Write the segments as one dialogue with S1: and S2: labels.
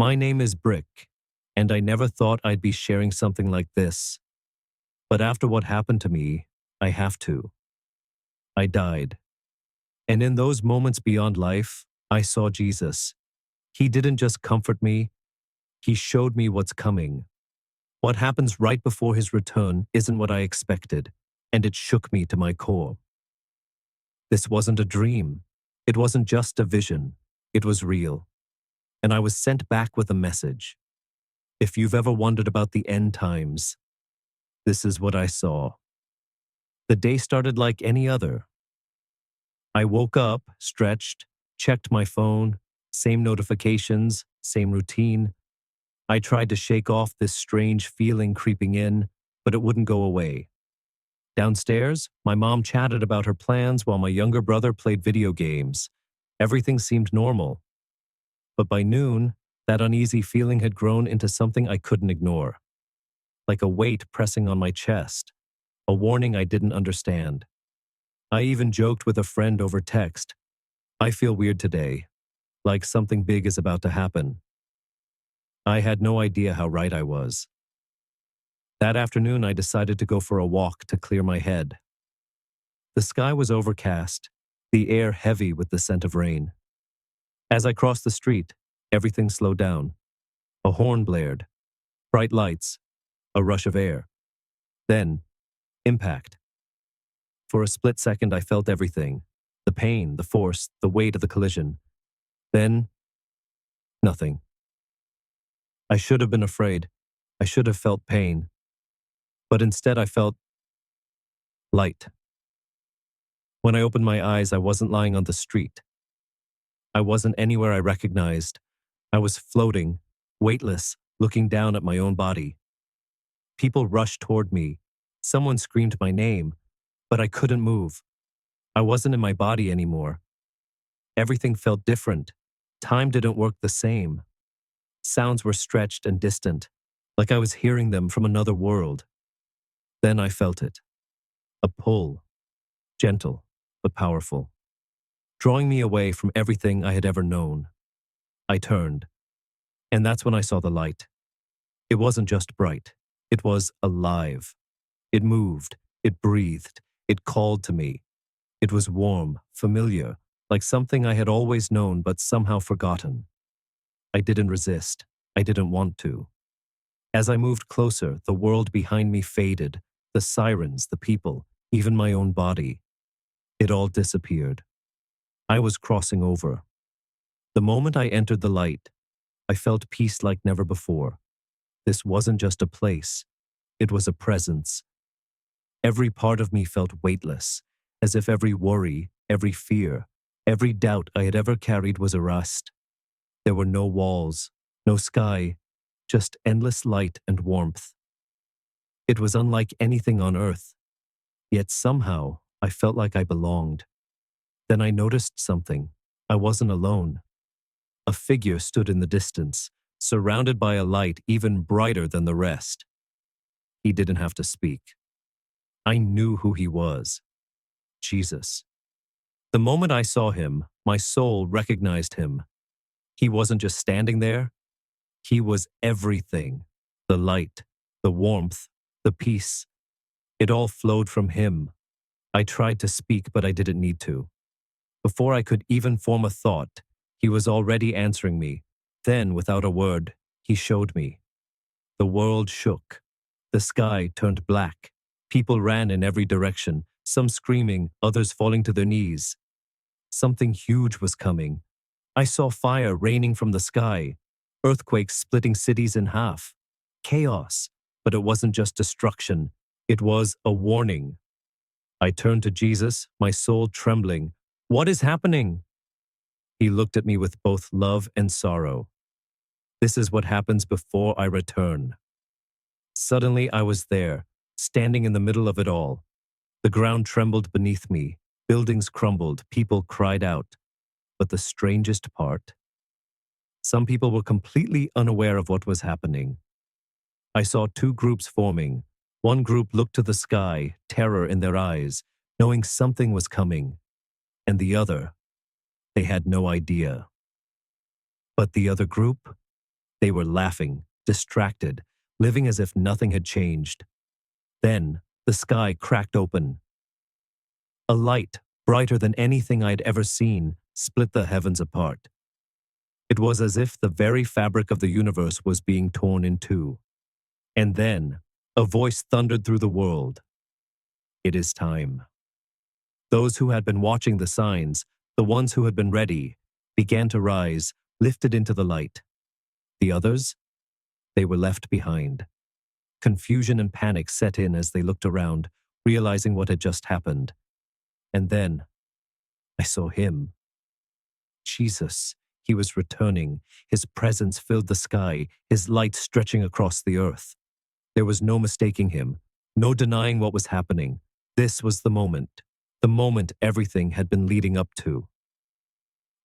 S1: My name is Brick, and I never thought I'd be sharing something like this. But after what happened to me, I have to. I died. And in those moments beyond life, I saw Jesus. He didn't just comfort me, he showed me what's coming. What happens right before his return isn't what I expected, and it shook me to my core. This wasn't a dream. It wasn't just a vision. It was real. And I was sent back with a message. If you've ever wondered about the end times, this is what I saw. The day started like any other. I woke up, stretched, checked my phone, same notifications, same routine. I tried to shake off this strange feeling creeping in, but it wouldn't go away. Downstairs, my mom chatted about her plans while my younger brother played video games. Everything seemed normal. But by noon, that uneasy feeling had grown into something I couldn't ignore. Like a weight pressing on my chest, a warning I didn't understand. I even joked with a friend over text. I feel weird today, like something big is about to happen. I had no idea how right I was. That afternoon, I decided to go for a walk to clear my head. The sky was overcast, the air heavy with the scent of rain. As I crossed the street, everything slowed down. A horn blared, bright lights, a rush of air. Then, impact. For a split second, I felt everything. The pain, the force, the weight of the collision. Then, nothing. I should have been afraid. I should have felt pain. But instead I felt light. When I opened my eyes, I wasn't lying on the street. I wasn't anywhere I recognized. I was floating, weightless, looking down at my own body. People rushed toward me. Someone screamed my name, but I couldn't move. I wasn't in my body anymore. Everything felt different. Time didn't work the same. Sounds were stretched and distant, like I was hearing them from another world. Then I felt it. A pull, gentle but powerful, drawing me away from everything I had ever known. I turned, and that's when I saw the light. It wasn't just bright. It was alive. It moved. It breathed. It called to me. It was warm, familiar, like something I had always known but somehow forgotten. I didn't resist. I didn't want to. As I moved closer, the world behind me faded. The sirens, the people, even my own body. It all disappeared. I was crossing over. The moment I entered the light, I felt peace like never before. This wasn't just a place. It was a presence. Every part of me felt weightless, as if every worry, every fear, every doubt I had ever carried was erased. There were no walls, no sky, just endless light and warmth. It was unlike anything on earth, yet somehow I felt like I belonged. Then I noticed something. I wasn't alone. A figure stood in the distance, surrounded by a light even brighter than the rest. He didn't have to speak. I knew who he was. Jesus. The moment I saw him, my soul recognized him. He wasn't just standing there. He was everything. The light, the warmth, the peace. It all flowed from him. I tried to speak, but I didn't need to. Before I could even form a thought, he was already answering me. Then, without a word, he showed me. The world shook. The sky turned black. People ran in every direction, some screaming, others falling to their knees. Something huge was coming. I saw fire raining from the sky, earthquakes splitting cities in half. Chaos. But it wasn't just destruction. It was a warning. I turned to Jesus, my soul trembling. What is happening? He looked at me with both love and sorrow. This is what happens before I return. Suddenly I was there, standing in the middle of it all. The ground trembled beneath me. Buildings crumbled. People cried out. But the strangest part, some people were completely unaware of what was happening. I saw two groups forming. One group looked to the sky, terror in their eyes, knowing something was coming. And the other, they had no idea. But the other group, They were laughing, distracted, living as if nothing had changed. Then, the sky cracked open. A light, brighter than anything I'd ever seen, split the heavens apart. It was as if the very fabric of the universe was being torn in two. And then, a voice thundered through the world. It is time. Those who had been watching the signs, the ones who had been ready, began to rise, lifted into the light. The others? They were left behind. Confusion and panic set in as they looked around, realizing what had just happened. And then, I saw him. Jesus. He was returning. His presence filled the sky, his light stretching across the earth. There was no mistaking him, no denying what was happening. This was the moment everything had been leading up to.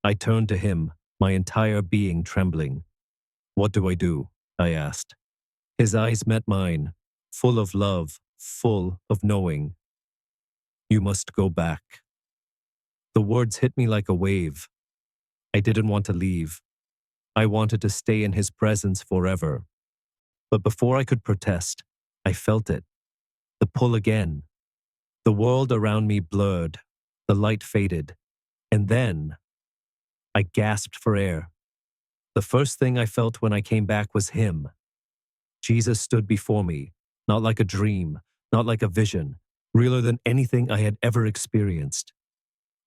S1: I turned to him, my entire being trembling. What do I do? I asked. His eyes met mine, full of love, full of knowing. You must go back. The words hit me like a wave. I didn't want to leave. I wanted to stay in his presence forever. But before I could protest, I felt it. The pull again. The world around me blurred. The light faded. And then, I gasped for air. The first thing I felt when I came back was him. Jesus stood before me, not like a dream, not like a vision, realer than anything I had ever experienced.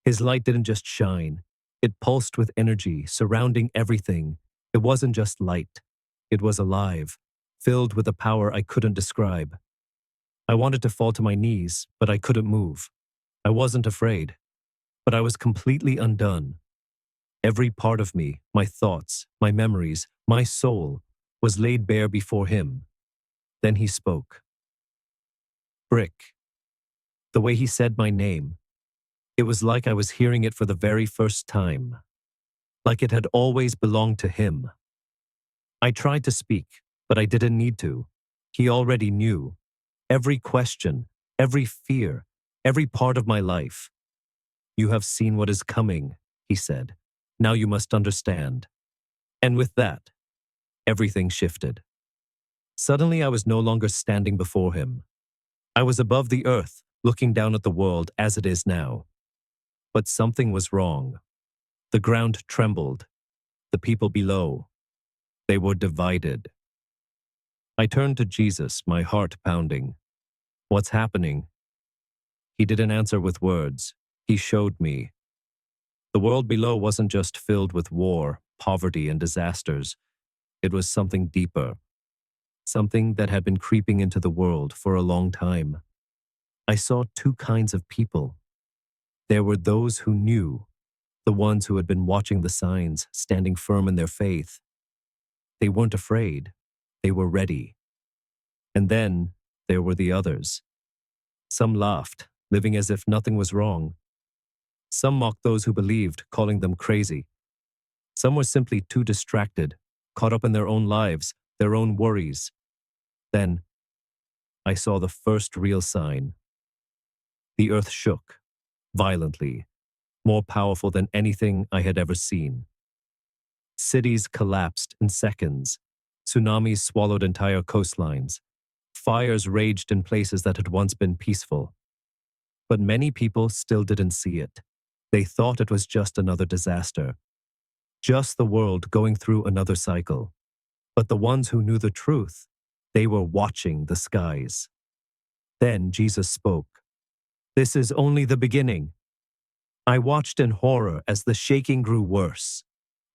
S1: His light didn't just shine. It pulsed with energy, surrounding everything. It wasn't just light. It was alive, filled with a power I couldn't describe. I wanted to fall to my knees, but I couldn't move. I wasn't afraid, but I was completely undone. Every part of me, my thoughts, my memories, my soul, was laid bare before him. Then he spoke. Brick. The way he said my name, it was like I was hearing it for the very first time. Like it had always belonged to him. I tried to speak, but I didn't need to. He already knew. Every question, every fear, every part of my life. You have seen what is coming, he said. Now you must understand. And with that, everything shifted. Suddenly I was no longer standing before him. I was above the earth, looking down at the world as it is now. But something was wrong. The ground trembled. The people below, they were divided. I turned to Jesus, my heart pounding. What's happening? He didn't answer with words. He showed me. The world below wasn't just filled with war, poverty, and disasters. It was something deeper. Something that had been creeping into the world for a long time. I saw two kinds of people. There were those who knew, the ones who had been watching the signs, standing firm in their faith. They weren't afraid. They were ready. And then there were the others. Some laughed, living as if nothing was wrong. Some mocked those who believed, calling them crazy. Some were simply too distracted, caught up in their own lives, their own worries. Then, I saw the first real sign. The earth shook, violently, more powerful than anything I had ever seen. Cities collapsed in seconds. Tsunamis swallowed entire coastlines. Fires raged in places that had once been peaceful. But many people still didn't see it. They thought it was just another disaster. Just the world going through another cycle. But the ones who knew the truth, they were watching the skies. Then Jesus spoke. This is only the beginning. I watched in horror as the shaking grew worse.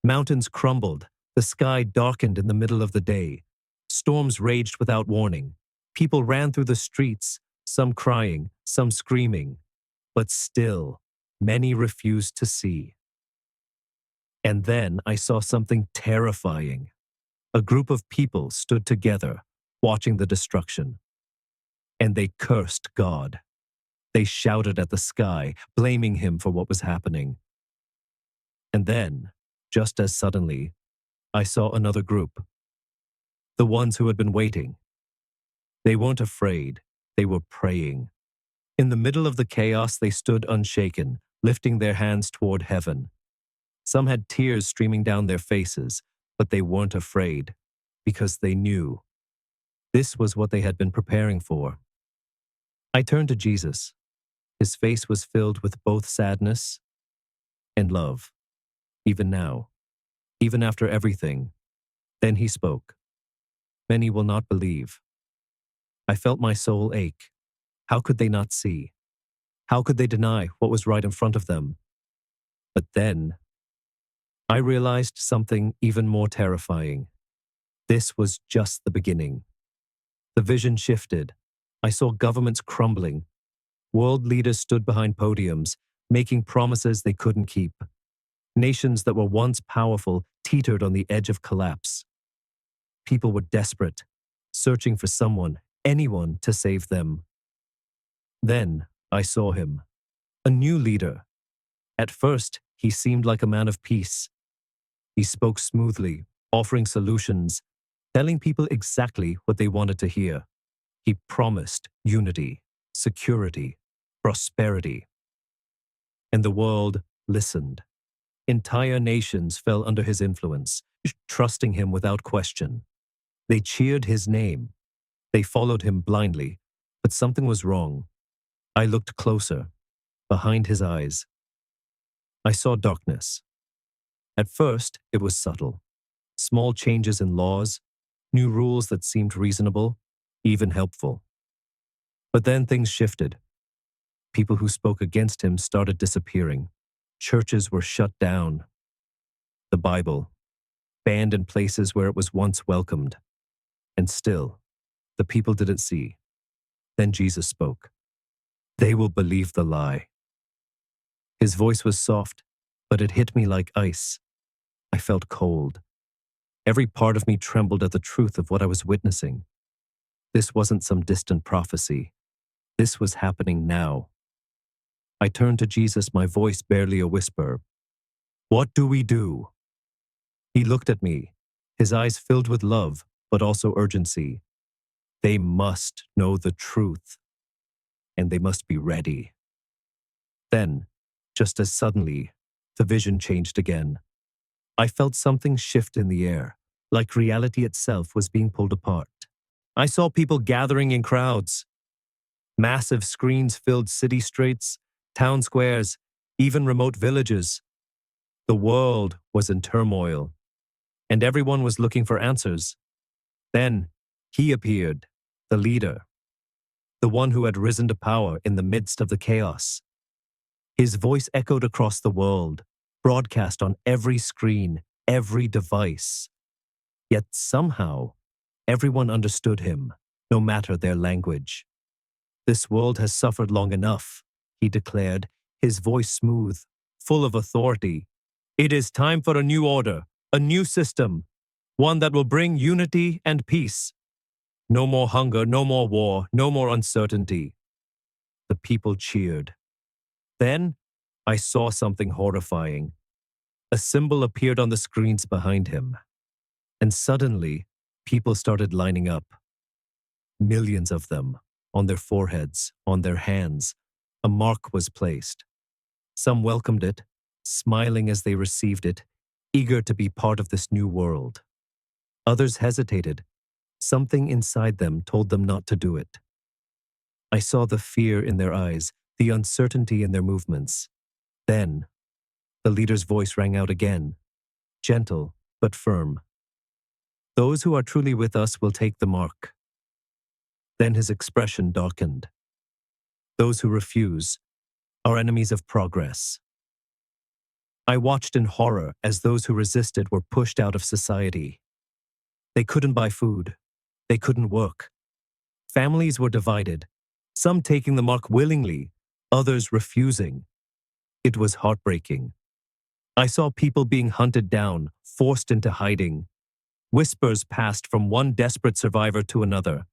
S1: Mountains crumbled. The sky darkened in the middle of the day. Storms raged without warning. People ran through the streets, some crying, some screaming. But still, many refused to see. And then I saw something terrifying. A group of people stood together, watching the destruction. And they cursed God. They shouted at the sky, blaming him for what was happening. And then, just as suddenly, I saw another group. The ones who had been waiting. They weren't afraid. They were praying. In the middle of the chaos, they stood unshaken, lifting their hands toward heaven. Some had tears streaming down their faces, but they weren't afraid. because they knew this was what they had been preparing for. I turned to Jesus. His face was filled with both sadness and love. Even now, even after everything, then he spoke. Many will not believe. I felt my soul ache. How could they not see? How could they deny what was right in front of them? But then, I realized something even more terrifying. This was just the beginning. The vision shifted. I saw governments crumbling. World leaders stood behind podiums, making promises they couldn't keep. Nations that were once powerful teetered on the edge of collapse. People were desperate, searching for someone, anyone to save them. Then I saw him, a new leader. At first, he seemed like a man of peace. He spoke smoothly, offering solutions, telling people exactly what they wanted to hear. He promised unity, security, prosperity. And the world listened. Entire nations fell under his influence, trusting him without question. They cheered his name. They followed him blindly, but something was wrong. I looked closer. Behind his eyes, I saw darkness. At first, it was subtle. Small changes in laws, new rules that seemed reasonable, even helpful. But then things shifted. People who spoke against him started disappearing. Churches were shut down. The Bible, banned in places where it was once welcomed. And still, the people didn't see. Then Jesus spoke. They will believe the lie. His voice was soft, but it hit me like ice. I felt cold. Every part of me trembled at the truth of what I was witnessing. This wasn't some distant prophecy. This was happening now. I turned to Jesus, my voice barely a whisper. What do we do? He looked at me, his eyes filled with love, but also urgency. They must know the truth, and they must be ready. Then, just as suddenly, the vision changed again. I felt something shift in the air, like reality itself was being pulled apart. I saw people gathering in crowds. Massive screens filled city streets, town squares, even remote villages. The world was in turmoil, and everyone was looking for answers. Then, he appeared, the leader, the one who had risen to power in the midst of the chaos. His voice echoed across the world, broadcast on every screen, every device. Yet somehow, everyone understood him, no matter their language. This world has suffered long enough, he declared, his voice smooth, full of authority. It is time for a new order, a new system, one that will bring unity and peace. No more hunger, no more war, no more uncertainty. The people cheered. Then, I saw something horrifying. A symbol appeared on the screens behind him. And suddenly, people started lining up. Millions of them, on their foreheads, on their hands. A mark was placed. Some welcomed it, smiling as they received it, eager to be part of this new world. Others hesitated. Something inside them told them not to do it. I saw the fear in their eyes, the uncertainty in their movements. Then, the leader's voice rang out again, gentle but firm. Those who are truly with us will take the mark. Then his expression darkened. Those who refuse are enemies of progress. I watched in horror as those who resisted were pushed out of society. They couldn't buy food. They couldn't work. Families were divided, some taking the mark willingly, others refusing. It was heartbreaking. I saw people being hunted down, forced into hiding. Whispers passed from one desperate survivor to another.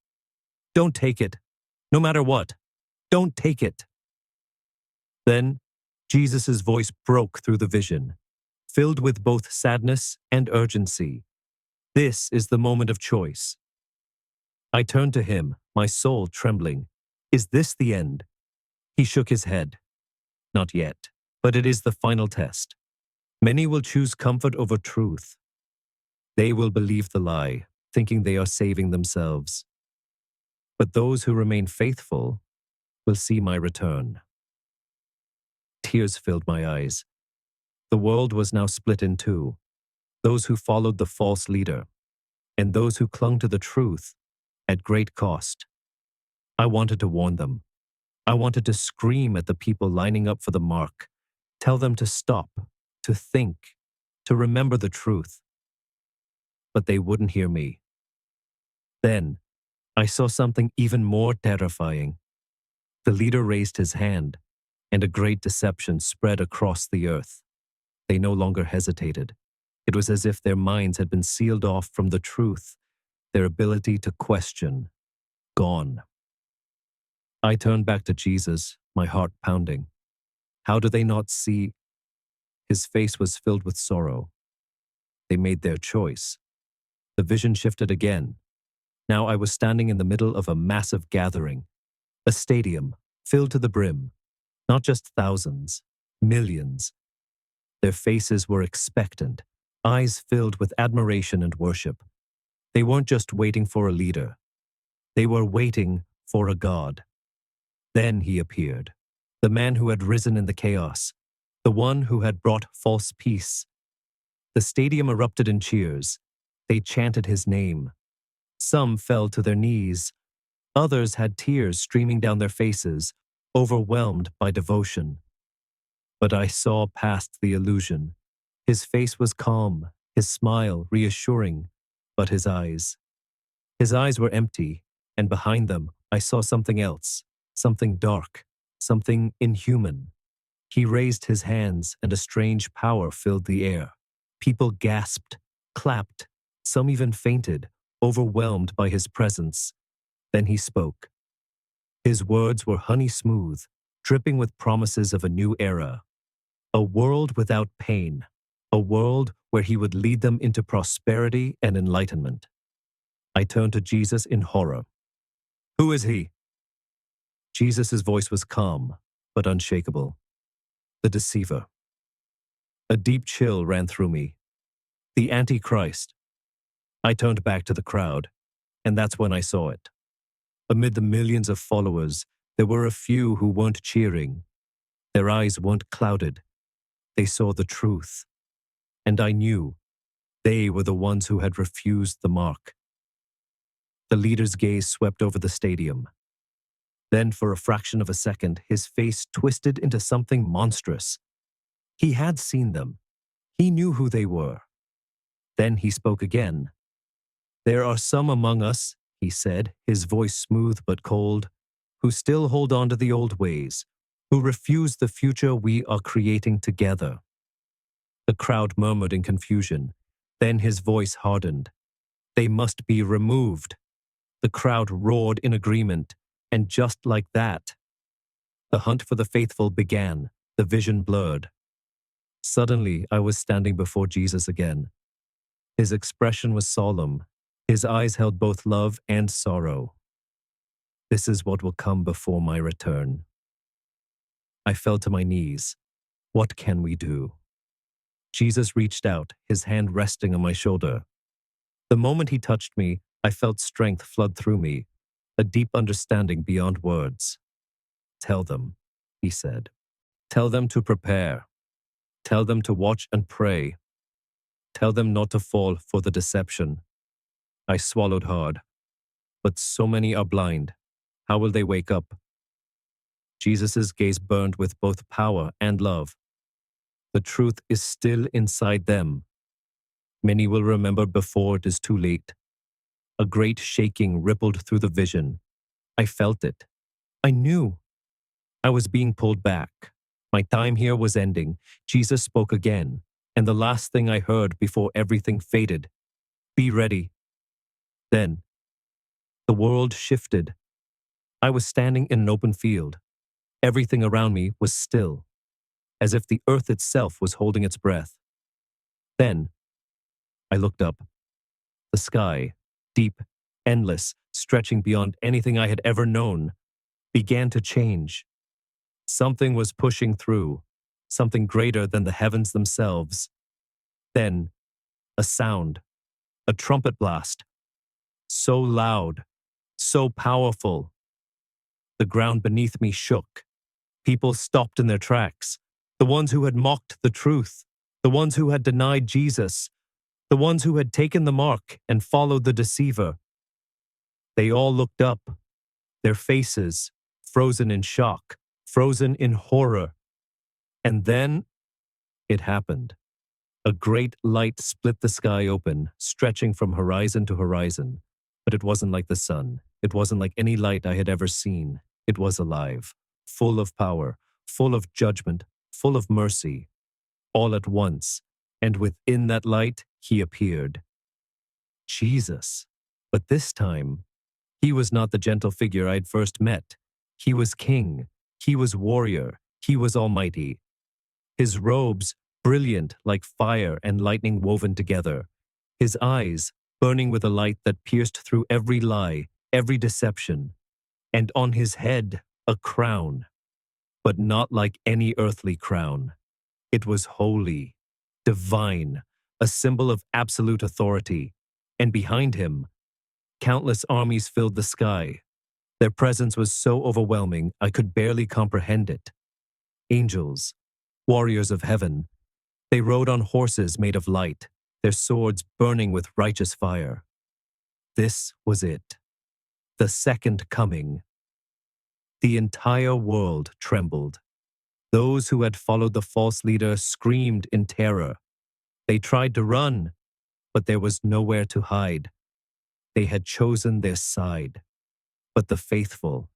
S1: Don't take it. No matter what. Don't take it. Then, Jesus' voice broke through the vision, filled with both sadness and urgency. This is the moment of choice. I turned to him, my soul trembling. Is this the end? He shook his head. Not yet, but it is the final test. Many will choose comfort over truth. They will believe the lie, thinking they are saving themselves. But those who remain faithful will see my return. Tears filled my eyes. The world was now split in two, those who followed the false leader and those who clung to the truth at great cost. I wanted to warn them. I wanted to scream at the people lining up for the mark, tell them to stop, to think, to remember the truth. But they wouldn't hear me. Then, I saw something even more terrifying. The leader raised his hand, and a great deception spread across the earth. They no longer hesitated. It was as if their minds had been sealed off from the truth, their ability to question gone. I turned back to Jesus, my heart pounding. How do they not see? His face was filled with sorrow. They made their choice. The vision shifted again. Now I was standing in the middle of a massive gathering, a stadium filled to the brim, not just thousands, millions. Their faces were expectant, eyes filled with admiration and worship. They weren't just waiting for a leader. They were waiting for a God. Then he appeared, the man who had risen in the chaos, the one who had brought false peace. The stadium erupted in cheers. They chanted his name. Some fell to their knees. Others had tears streaming down their faces, overwhelmed by devotion. But I saw past the illusion. His face was calm, his smile reassuring, but his eyes were empty, and behind them I saw something else, something dark, something inhuman. He raised his hands, and a strange power filled the air. People gasped, clapped, some even fainted, overwhelmed by his presence. Then he spoke. His words were honey smooth, dripping with promises of a new era. A world without pain. A world where he would lead them into prosperity and enlightenment. I turned to Jesus in horror. Who is he? Jesus' voice was calm, but unshakable. The deceiver. A deep chill ran through me. The Antichrist. I turned back to the crowd, and that's when I saw it. Amid the millions of followers, there were a few who weren't cheering. Their eyes weren't clouded. They saw the truth. And I knew they were the ones who had refused the mark. The leader's gaze swept over the stadium. Then, for a fraction of a second, his face twisted into something monstrous. He had seen them. He knew who they were. Then he spoke again. There are some among us, he said, his voice smooth but cold, who still hold on to the old ways, who refuse the future we are creating together. The crowd murmured in confusion. Then his voice hardened. They must be removed. The crowd roared in agreement, and just like that, the hunt for the faithful began, the vision blurred. Suddenly, I was standing before Jesus again. His expression was solemn. His eyes held both love and sorrow. This is what will come before my return. I fell to my knees. What can we do? Jesus reached out, his hand resting on my shoulder. The moment he touched me, I felt strength flood through me, a deep understanding beyond words. Tell them, he said. Tell them to prepare. Tell them to watch and pray. Tell them not to fall for the deception. I swallowed hard. But so many are blind. How will they wake up? Jesus' gaze burned with both power and love. The truth is still inside them. Many will remember before it is too late. A great shaking rippled through the vision. I felt it. I knew. I was being pulled back. My time here was ending. Jesus spoke again, and the last thing I heard before everything faded. Be ready. Then, the world shifted. I was standing in an open field. Everything around me was still, as if the earth itself was holding its breath. Then, I looked up. The sky, deep, endless, stretching beyond anything I had ever known, began to change. Something was pushing through, something greater than the heavens themselves. Then, a sound, a trumpet blast. so loud, so powerful. The ground beneath me shook. People stopped in their tracks. The ones who had mocked the truth, the ones who had denied Jesus, the ones who had taken the mark and followed the deceiver. They all looked up, their faces frozen in shock, frozen in horror. And then it happened. A great light split the sky open, stretching from horizon to horizon. But it wasn't like the sun. It wasn't like any light I had ever seen. It was alive, full of power, full of judgment, full of mercy, all at once. And within that light, he appeared. Jesus. But this time, he was not the gentle figure I'd first met. He was king. He was warrior. He was almighty. His robes, brilliant like fire and lightning woven together. His eyes, burning with a light that pierced through every lie, every deception. And on his head, a crown. But not like any earthly crown. It was holy, divine, a symbol of absolute authority. And behind him, countless armies filled the sky. Their presence was so overwhelming I could barely comprehend it. Angels, warriors of heaven, they rode on horses made of light, their swords burning with righteous fire. This was it, the second coming. The entire world trembled. Those who had followed the false leader screamed in terror. They tried to run, but there was nowhere to hide. They had chosen their side. But the faithful,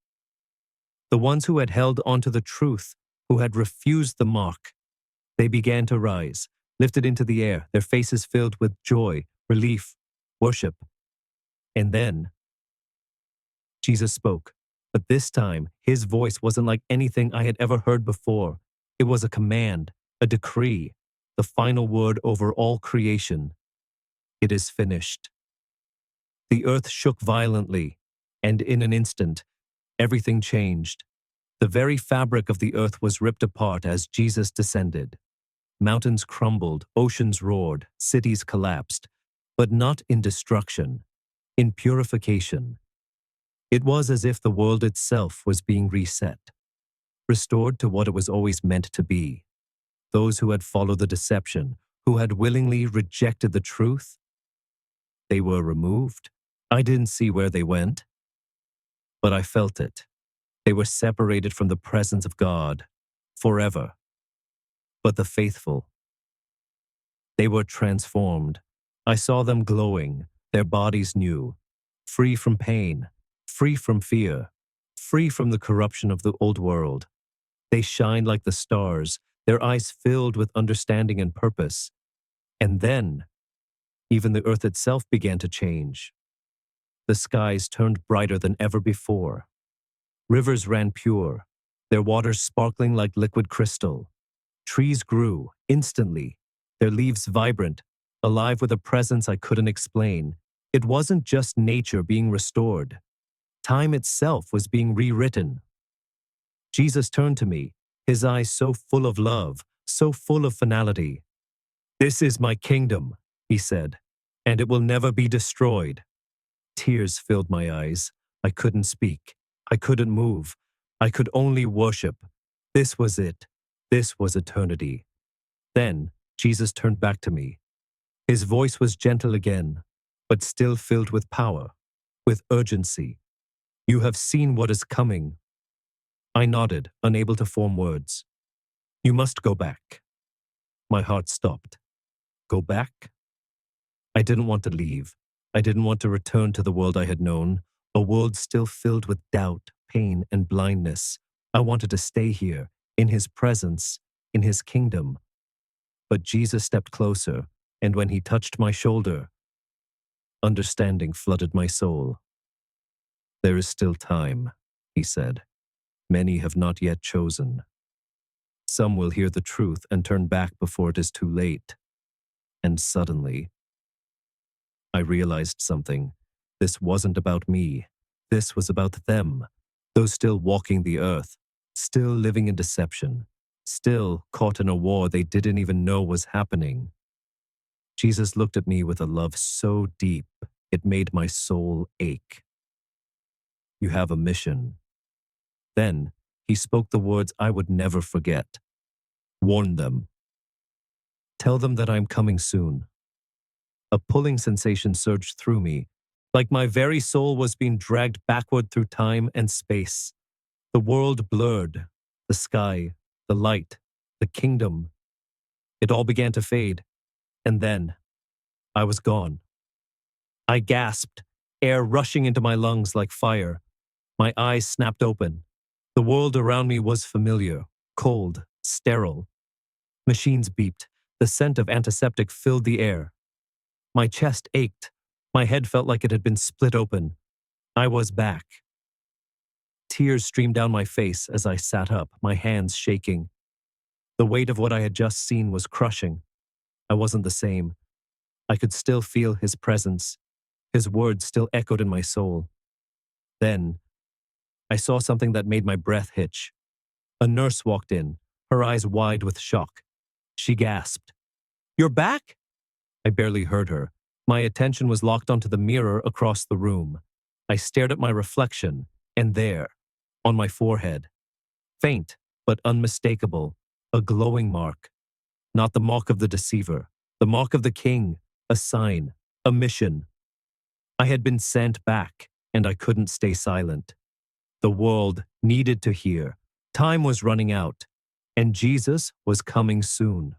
S1: the ones who had held onto the truth, who had refused the mark, they began to rise, lifted into the air, their faces filled with joy, relief, worship. And then Jesus spoke, but this time his voice wasn't like anything I had ever heard before. It was a command, a decree, the final word over all creation. It is finished. The earth shook violently, and in an instant, everything changed. The very fabric of the earth was ripped apart as Jesus descended. Mountains crumbled, oceans roared, cities collapsed, but not in destruction, in purification. It was as if the world itself was being reset, restored to what it was always meant to be. Those who had followed the deception, who had willingly rejected the truth, they were removed. I didn't see where they went, but I felt it. They were separated from the presence of God forever. But the faithful, they were transformed. I saw them glowing, their bodies new, free from pain, free from fear, free from the corruption of the old world. They shined like the stars, their eyes filled with understanding and purpose. And then, even the earth itself began to change. The skies turned brighter than ever before. Rivers ran pure, their waters sparkling like liquid crystal. Trees grew instantly, their leaves vibrant, alive with a presence I couldn't explain. It wasn't just nature being restored. Time itself was being rewritten. Jesus turned to me, his eyes so full of love, so full of finality. "This is my kingdom," he said, "and it will never be destroyed." Tears filled my eyes. I couldn't speak. I couldn't move. I could only worship. This was it. This was eternity. Then Jesus turned back to me. His voice was gentle again, but still filled with power, with urgency. "You have seen what is coming." I nodded, unable to form words. "You must go back." My heart stopped. Go back? I didn't want to leave. I didn't want to return to the world I had known, a world still filled with doubt, pain, and blindness. I wanted to stay here, in his presence, in his kingdom. But Jesus stepped closer, and when he touched my shoulder, understanding flooded my soul. "There is still time," he said. "Many have not yet chosen. Some will hear the truth and turn back before it is too late." And suddenly, I realized something. This wasn't about me. This was about them, those still walking the earth, still living in deception, still caught in a war they didn't even know was happening. Jesus looked at me with a love so deep, It made my soul ache. You have a mission. Then he spoke the words I would never forget. Warn them. Tell them that I'm coming soon. A pulling sensation surged through me, like my very soul was being dragged backward through time and space. The world blurred, the sky, the light, the kingdom. It all began to fade, and then I was gone. I gasped, air rushing into my lungs like fire. My eyes snapped open. The world around me was familiar, cold, sterile. Machines beeped. The scent of antiseptic filled the air. My chest ached. My head felt like it had been split open. I was back. Tears streamed down my face as I sat up, my hands shaking. The weight of what I had just seen was crushing. I wasn't the same. I could still feel his presence. His words still echoed in my soul. Then, I saw something that made my breath hitch. A nurse walked in, her eyes wide with shock. She gasped, "You're back?" I barely heard her. My attention was locked onto the mirror across the room. I stared at my reflection, and there, on my forehead, faint but unmistakable, a glowing mark. Not the mark of the deceiver, the mark of the king, a sign, a mission. I had been sent back, and I couldn't stay silent. The world needed to hear. Time was running out, and Jesus was coming soon.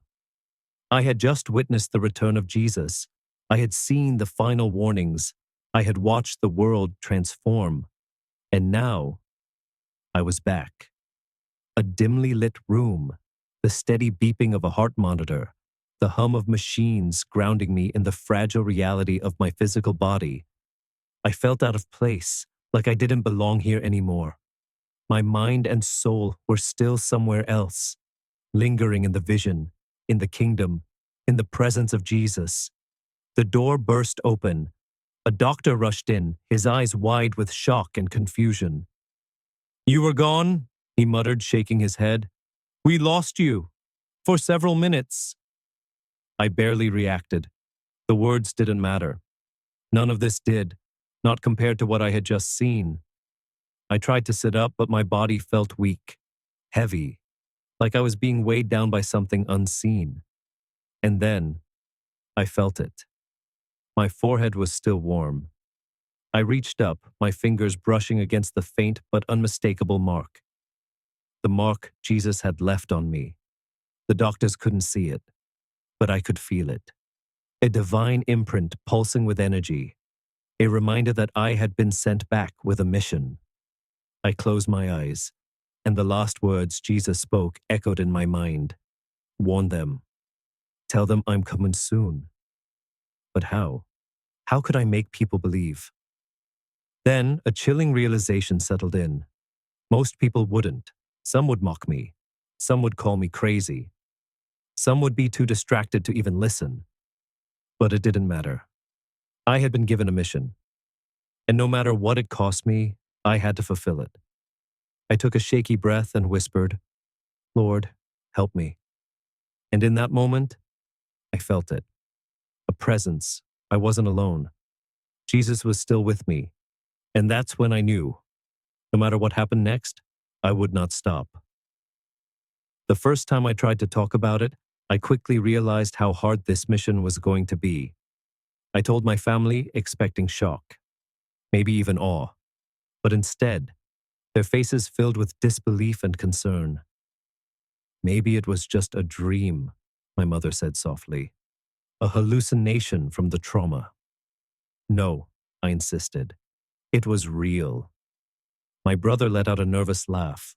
S1: I had just witnessed the return of Jesus. I had seen the final warnings. I had watched the world transform. And now, I was back. A dimly lit room, the steady beeping of a heart monitor, the hum of machines grounding me in the fragile reality of my physical body. I felt out of place, like I didn't belong here anymore. My mind and soul were still somewhere else, lingering in the vision, in the kingdom, in the presence of Jesus. The door burst open. A doctor rushed in, his eyes wide with shock and confusion. "You were gone," he muttered, shaking his head. "We lost you. For several minutes." I barely reacted. The words didn't matter. None of this did, not compared to what I had just seen. I tried to sit up, but my body felt weak, heavy, like I was being weighed down by something unseen. And then, I felt it. My forehead was still warm. I reached up, my fingers brushing against the faint but unmistakable mark. The mark Jesus had left on me. The doctors couldn't see it, but I could feel it. A divine imprint pulsing with energy. A reminder that I had been sent back with a mission. I closed my eyes, and the last words Jesus spoke echoed in my mind. Warn them. Tell them I'm coming soon. But how? How could I make people believe? Then a chilling realization settled in. Most people wouldn't. Some would mock me. Some would call me crazy. Some would be too distracted to even listen. But it didn't matter. I had been given a mission. And no matter what it cost me, I had to fulfill it. I took a shaky breath and whispered, "Lord, help me." And in that moment, I felt it. A presence. I wasn't alone. Jesus was still with me. And that's when I knew, no matter what happened next, I would not stop. The first time I tried to talk about it, I quickly realized how hard this mission was going to be. I told my family, expecting shock, maybe even awe. But instead, their faces filled with disbelief and concern. "Maybe it was just a dream," my mother said softly. "A hallucination from the trauma." "No," I insisted. "It was real." My brother let out a nervous laugh.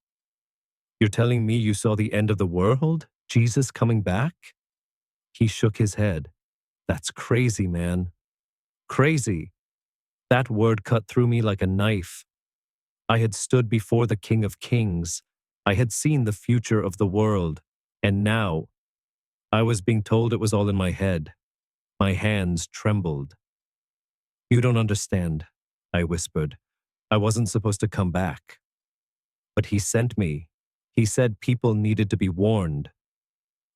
S1: "You're telling me you saw the end of the world? Jesus coming back?" He shook his head. "That's crazy, man. Crazy." That word cut through me like a knife. I had stood before the King of Kings. I had seen the future of the world. And now, I was being told it was all in my head. My hands trembled. "You don't understand," I whispered. "I wasn't supposed to come back. But he sent me. He said people needed to be warned."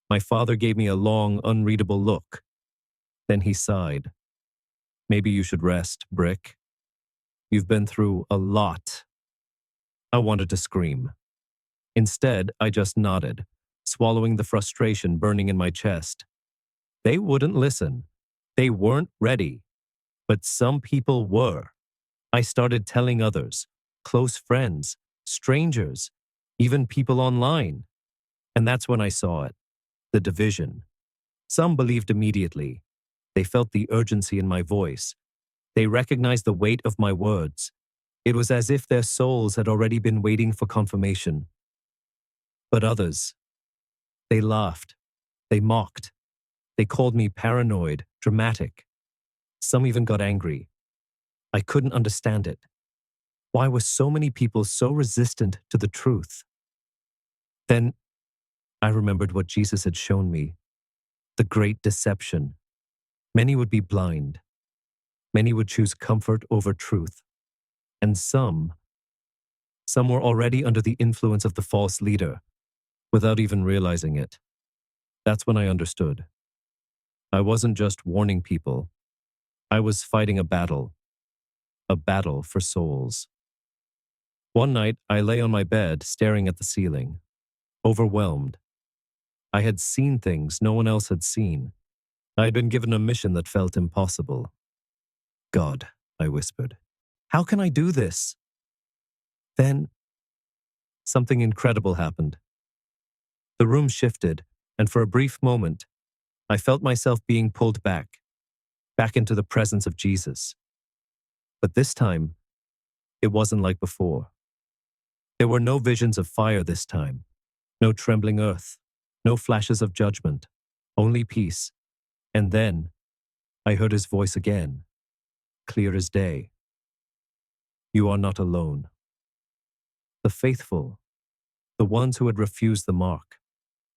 S1: My father gave me a long, unreadable look. Then he sighed. Maybe you should rest, Brick. You've been through a lot. I wanted to scream. Instead, I just nodded, swallowing the frustration burning in my chest. They wouldn't listen. They weren't ready. But some people were. I started telling others, close friends, strangers, even people online. And that's when I saw it, the division. Some believed immediately. They felt the urgency in my voice. They recognized the weight of my words. It was as if their souls had already been waiting for confirmation. But others, they laughed. They mocked. They called me paranoid, dramatic. Some even got angry. I couldn't understand it. Why were so many people so resistant to the truth? Then I remembered what Jesus had shown me, the great deception. Many would be blind. Many would choose comfort over truth. And some were already under the influence of the false leader, without even realizing it. That's when I understood. I wasn't just warning people. I was fighting a battle for souls. One night, I lay on my bed, staring at the ceiling, overwhelmed. I had seen things no one else had seen. I had been given a mission that felt impossible. God, I whispered, how can I do this? Then, something incredible happened. The room shifted, and for a brief moment, I felt myself being pulled back into the presence of Jesus. But this time, it wasn't like before. There were no visions of fire this time, no trembling earth, no flashes of judgment, only peace. And then, I heard his voice again, clear as day. You are not alone. The faithful, the ones who had refused the mark,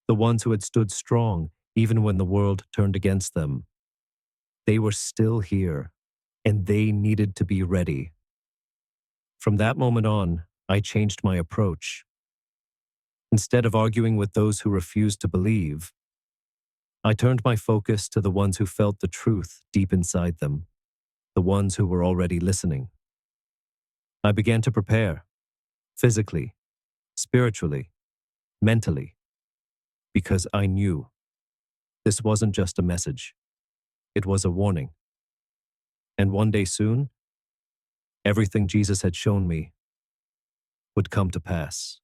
S1: the ones who had stood strong even when the world turned against them, they were still here, and they needed to be ready. From that moment on, I changed my approach. Instead of arguing with those who refused to believe, I turned my focus to the ones who felt the truth deep inside them, the ones who were already listening. I began to prepare, physically, spiritually, mentally, because I knew this wasn't just a message. It was a warning. And one day soon, everything Jesus had shown me would come to pass.